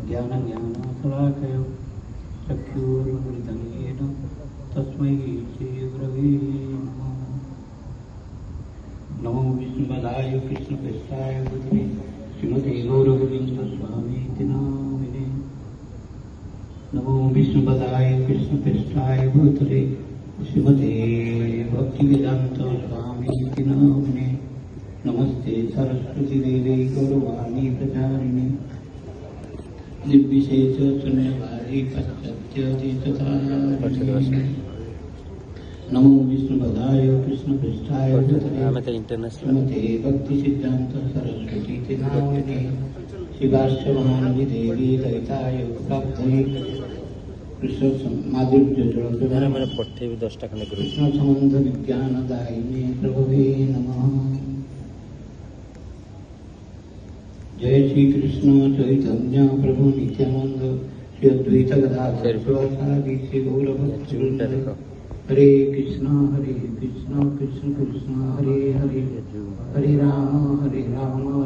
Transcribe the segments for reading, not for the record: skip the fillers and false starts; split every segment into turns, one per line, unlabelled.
ज्ञानज्ञानशलाकया चक्षुरुन्मिलितं येन तस्मै श्रीगुरवे नमः। नमो विष्णुपदाय कृष्णप्रेष्ठाय भूतले श्रीमते गौरगोविन्दस्वामीति नामिने। नमो विष्णुपदाय कृष्णप्रेष्ठाय भूतले श्रीमते भक्तिवेदान्तस्वामीति नामिने। नमस्ते सरस्वती देवी गौरवाणी प्रचारिणे निर्विशेष शून्यवादी पश्चात्यादिततारिणे। नमो विष्णुपदाय कृष्णप्रेष्ठाय भूतले श्रीमते भक्तिसिद्धान्त सरस्वती नामिने। शिवास्य महानवी देवी ललिताय प्राप्तये कृष्ण संबंध विज्ञानदायिने प्रभवे नमः। जय श्री कृष्ण चैतन्य प्रभु नित्यानंद श्री अद्वैत गदाधर शिवासादि श्री गौरभक्तवृंद। हरे कृष्ण कृष्ण कृष्ण हरे हरे, हरे राम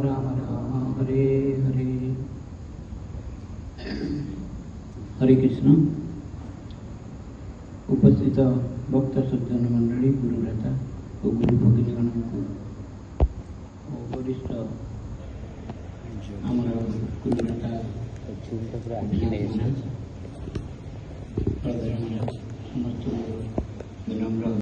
राम राम हरे हरे। हरे कृष्ण। उपस्थित भक्त सज्जन मंडली, गुरुव्रता और गुरु भगिनीगण को वरिष्ठ हमारा गुरुव्रता समस्त विनम्र